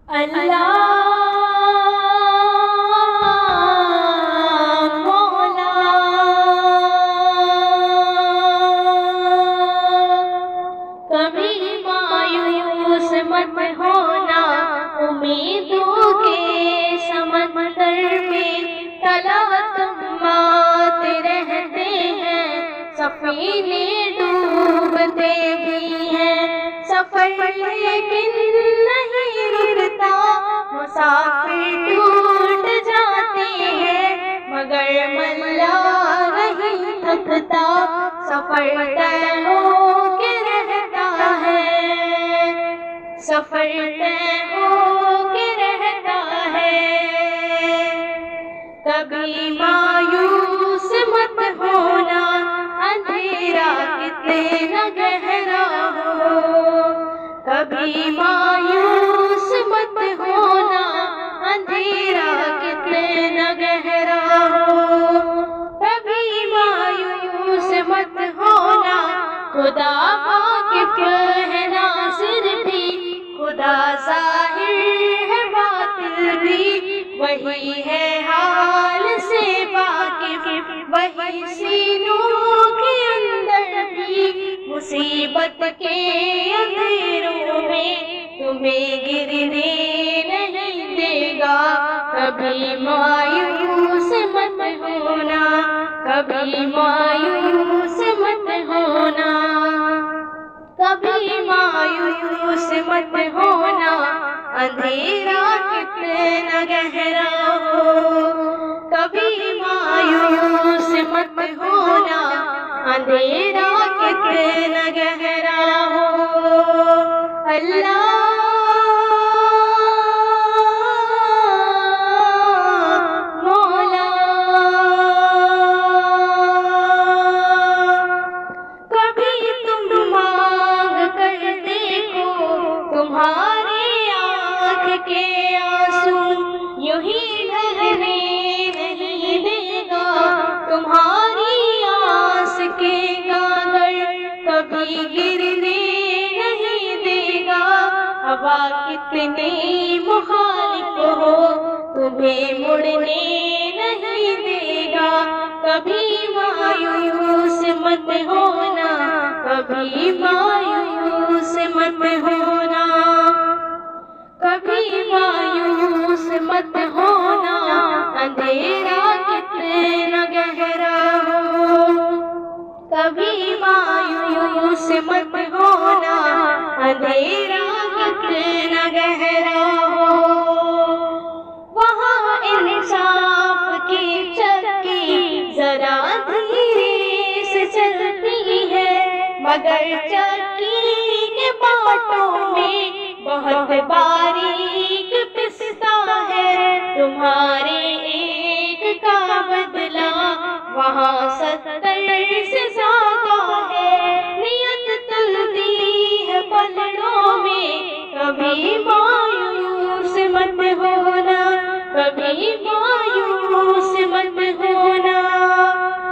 अल्लाह मौला कभी मायूस मत होना, उम्मीदों के समंदर में तला तुम आते रहते हैं, सफीने डूबते भी हैं, सफर लेकिन नहीं रुकता, मुसाफिर टूट जाते हैं मगर मल्ला नहीं थकता, सफर तय हो के रहता है, सफर तय हो के रहता है। कभी मायूस मत होना, अंधेरा कितना गहरा हो, कभी मायूस मत होना, अंधेरा कितना गहरा हो, कभी मायूस मत होना, खुदा वाकिफ है नासिर भी, खुदा ज़ाहिर है बातिल भी, वही है हाल से वाकिफ, वही सीनों के अंदर भी, मुसीबत के अंधेरों में तुम्हें गिरने नहीं देगा। कभी मायूस मत होना, कभी मायूस मत होना, कभी मायूस मत होना, अंधेरा कितना गहरा हो, कभी मायूस मत होना, अंधेरा कितना गहरा हो। अल्लाह मौला कभी तुम मांग कर देखो, तुम्हारी आँख के आंसू यूं ही ढलने नहीं देगा, तुम्हारी आस के गागर कभी गिरने नहीं देगा, हवा कितनी मुखालिफ हो तुम्हें मुड़ने नहीं देगा। कभी मायूस मत होना, कभी मायूस मत होना, कभी मायूस मत होना, अंधेरा कितना गहरा हो, कभी मायूस मत होना, अंधेरा कितना गहरा हो। वहाँ इंसाफ की चक्की जरा धीरे से चलती है, मगर चक्की के बाटों में बहुत बारीक पिसता है, तुम्हारे एक का बदला वहाँ 70 से ज्यादा है, नियत तलती है पलड़ों में, कभी मायूस मत होना, कभी मायूस मत होना,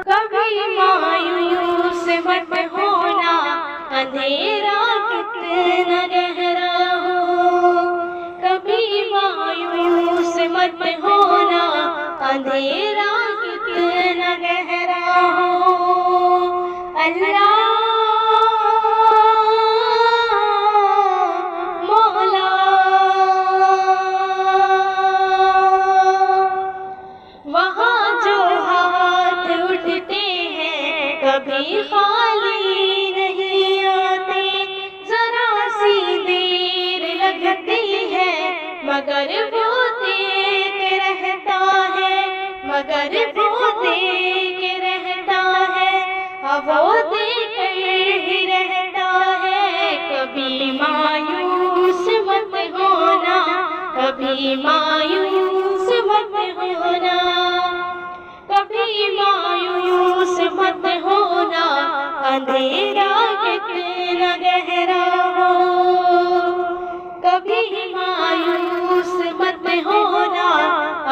कभी मायूस मत होना, अंधेरा कितना गहरा हो, कभी मायूस मत होना, अंधेरा कितना गहरा हो। अल्लाह मौला वहाँ जो हाथ उठते हैं कभी खाली नहीं आते, जरा सी देर लगती है मगर वो देख रहता है, मगर वो देख रहता है, वो देख ही रहता है। कभी मायूस मत होना, कभी मायूस मत होना, कभी मायूस मत होना, अंधेरा कितना गहरा हो, कभी मायूस मत होना,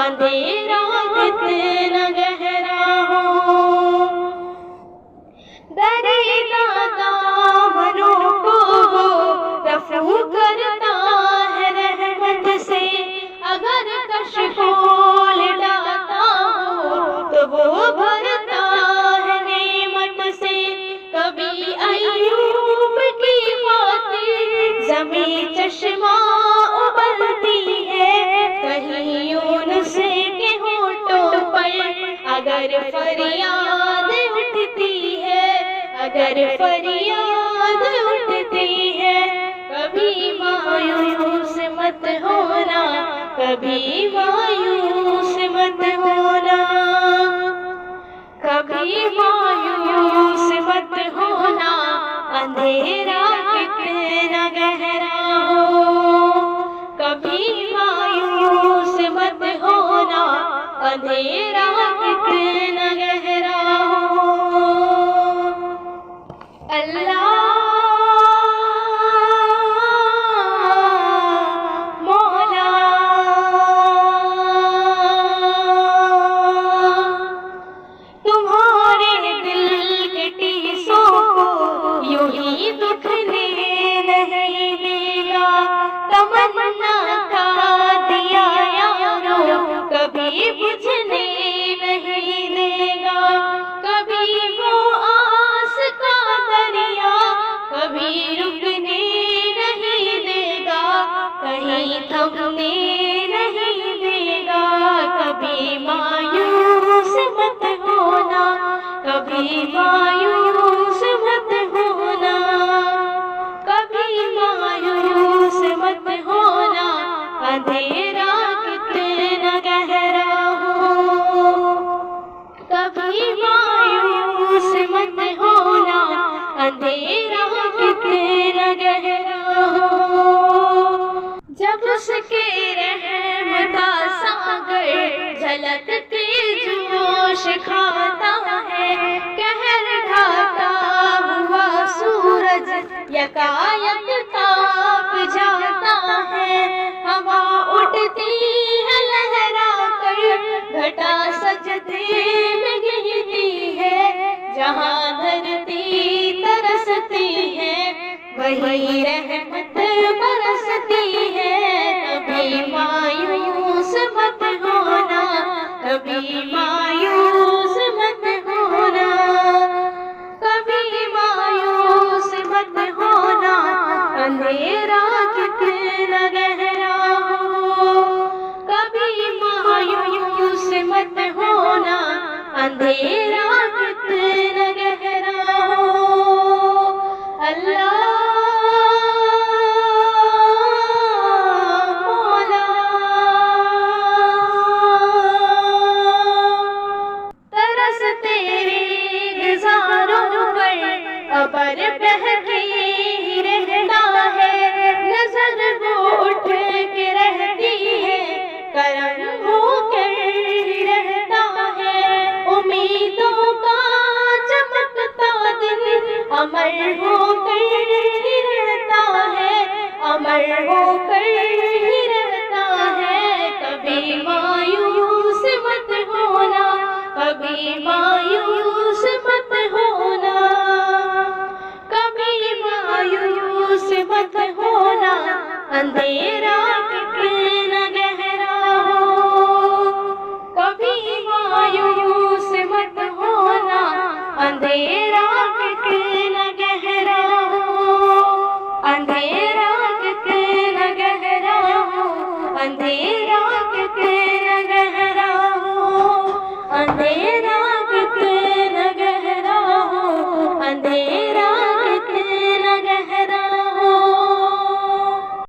अंधेरा कितना गहरा हो। दरिया दामनों को वो रफू करता है रहमत से, आकाश खोल डालता हो तो वो भरता है नेमत से। कभी अय्यूब की खातिर ज़मीं चश्मा उबलती है, कहीं यूनुस के होठों पर अगर फरियाद उठती है, अगर फरियाद उठती है। कभी मायूस मत होना, कभी मायूस मत होना, कभी मायूस मत होना। अंधेरा कितना गहरा हो, कभी मायूस मत होना। अंधेरा कितना गहरा हो। अल्लाह मौला तुम्हारे दिल के टीसों को यूं ही दुखने नहीं देगा। तमन्ना का दिया यारो कभी बुझने नहीं देगा। कभी वो आस का दरिया कभी रुकने नहीं देगा, कहीं थमने नहीं देगा। कभी मायूस मत होना, कभी मायूस मत होना, कभी मायूस मत होना। अंधेरा कितना गहरा हो, कभी मायूस मत होना। अंधेरा कितना गहरा हो। जब उसके रहम का सागर झलक के जोश खाता है, कहर ढाता हुआ सूरज यकायक ताप जाता है। हवा उठती है लहरा कर, घटा सजदे में गिरती है। जहाँ धरती तरसती है वही रहमत बरसती है। कभी मायूस मत होना, कभी मायूस मत होना, कभी मायूस मत होना। अंधेरा कितना गहरा हो, कभी मायूस मत होना। अंधेरा कितना गहरा हो। अल्लाह मौला तरस तेरे गुज़ारों पर अबर बहके ही रहता है। नजर वो उठ के रहती है, करम हो कर ही रहता है। उम्मीदों का चमकता दिन अमर होकर ही रहता है, अमर होकर ही रहता है। कभी मायूस मत होना, कभी मायूस मत होना, कभी मायूस मत होना। अंधेरा कितना गहरा हो, कभी मायूस मत होना। अंधेरा कितना गहरा हो, अंधेरा कितना गहरा हो। अंधेरा